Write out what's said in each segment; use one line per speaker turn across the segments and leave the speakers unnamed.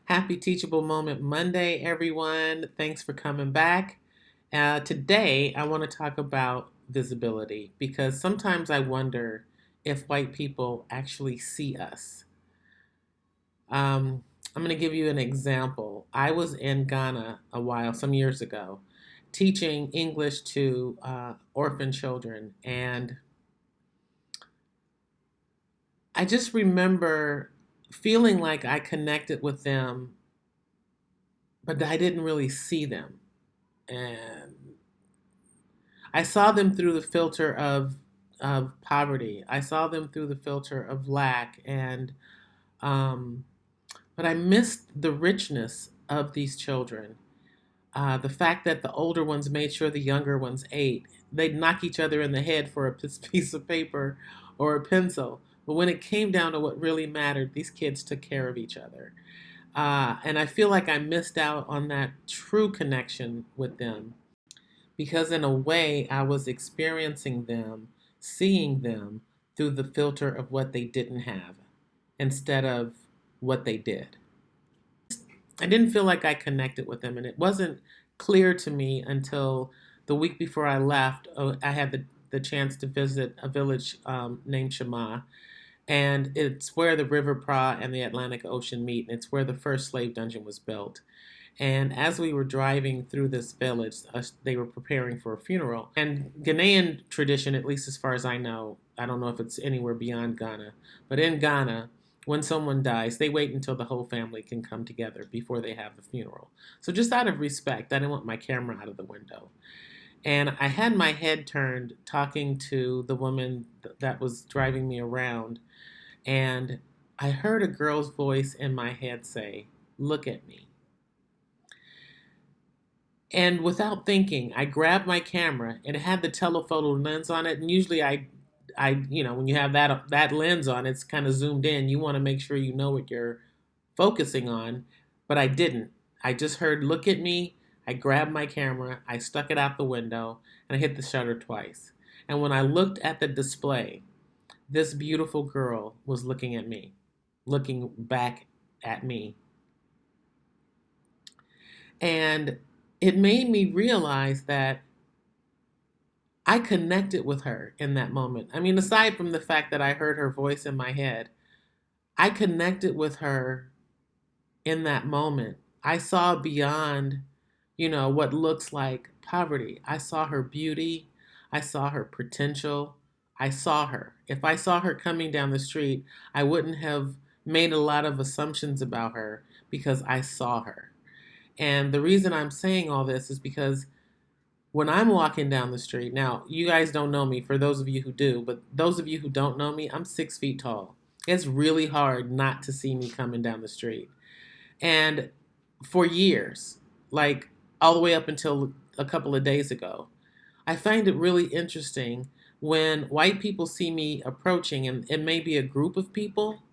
Happy Teachable Moment Monday, everyone. Thanks for coming back. Today, I want to talk about visibility because sometimes I wonder if white people actually see us. I'm going to give you an example. I was in Ghana some years ago, teaching English to orphan children, and I just remember feeling like I connected with them, but I didn't really see them. And I saw them through the filter of poverty. I saw them through the filter of lack, and um, but I missed the richness of these children. The fact that the older ones made sure the younger ones ate. They'd knock each other in the head for a piece of paper or a pencil. But when it came down to what really mattered, these kids took care of each other. And I feel like I missed out on that true connection with them because in a way I was experiencing them, seeing them through the filter of what they didn't have instead of what they did. I didn't feel like I connected with them, and it wasn't clear to me until the week before I left. I had the chance to visit a village named Shema, and it's where the River Pra and the Atlantic Ocean meet, and it's where the first slave dungeon was built. And as we were driving through this village, they were preparing for a funeral. And Ghanaian tradition, at least as far as I know, I don't know if it's anywhere beyond Ghana, but in Ghana, when someone dies, they wait until the whole family can come together before they have the funeral. So just out of respect, I didn't want my camera out of the window. And I had my head turned talking to the woman that was driving me around, and I heard a girl's voice in my head say, "Look at me." And without thinking, I grabbed my camera and it had the telephoto lens on it. And usually when you have that lens on, it's kind of zoomed in. You want to make sure you know what you're focusing on, but I didn't. I just heard, "Look at me." I grabbed my camera, I stuck it out the window, and I hit the shutter twice. And when I looked at the display, this beautiful girl was looking at me, looking back at me. And it made me realize that I connected with her in that moment. I mean, aside from the fact that I heard her voice in my head, I connected with her in that moment. I saw beyond, what looks like poverty. I saw her beauty. I saw her potential. I saw her. If I saw her coming down the street, I wouldn't have made a lot of assumptions about her because I saw her. And the reason I'm saying all this is because when I'm walking down the street, now you guys don't know me, for those of you who do, but those of you who don't know me, I'm 6 feet tall. It's really hard not to see me coming down the street. And for years, like all the way up until a couple of days ago, I find it really interesting when white people see me approaching, and it may be a group of people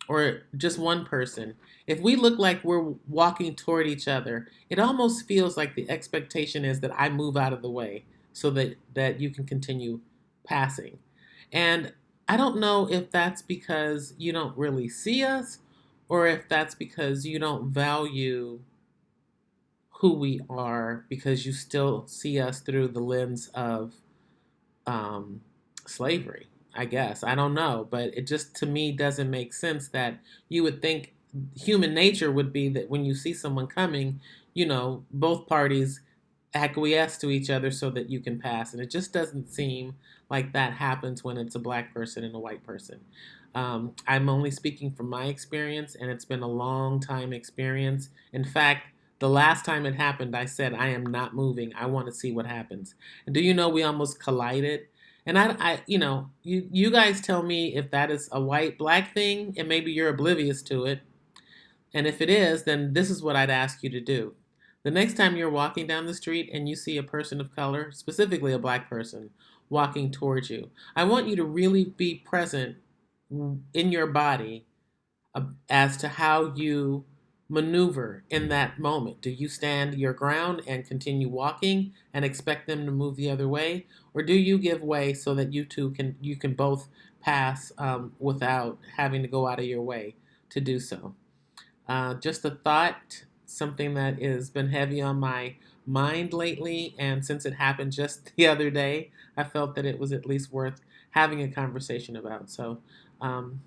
or just one person. If we look like we're walking toward each other, it almost feels like the expectation is that I move out of the way so that you can continue passing. And I don't know if that's because you don't really see us or if that's because you don't value who we are because you still see us through the lens of um, slavery, I guess. I don't know, but it just to me doesn't make sense that you would think human nature would be that when you see someone coming, both parties acquiesce to each other so that you can pass. And it just doesn't seem like that happens when it's a black person and a white person. I'm only speaking from my experience, and it's been a long time experience. In fact, the last time it happened, I said, "I am not moving. I want to see what happens." And do you know we almost collided? And you guys tell me if that is a white black thing, and maybe you're oblivious to it. And if it is, then this is what I'd ask you to do. The next time you're walking down the street and you see a person of color, specifically a black person, walking towards you, I want you to really be present in your body as to how you maneuver in that moment. Do you stand your ground and continue walking and expect them to move the other way, or do you give way so that you can both pass without having to go out of your way to do so? Just a thought, something that has been heavy on my mind lately. And since it happened just the other day, I felt that it was at least worth having a conversation about. So, um,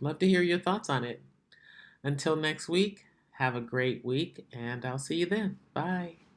love to hear your thoughts on it. Until next week, have a great week, and I'll see you then. Bye.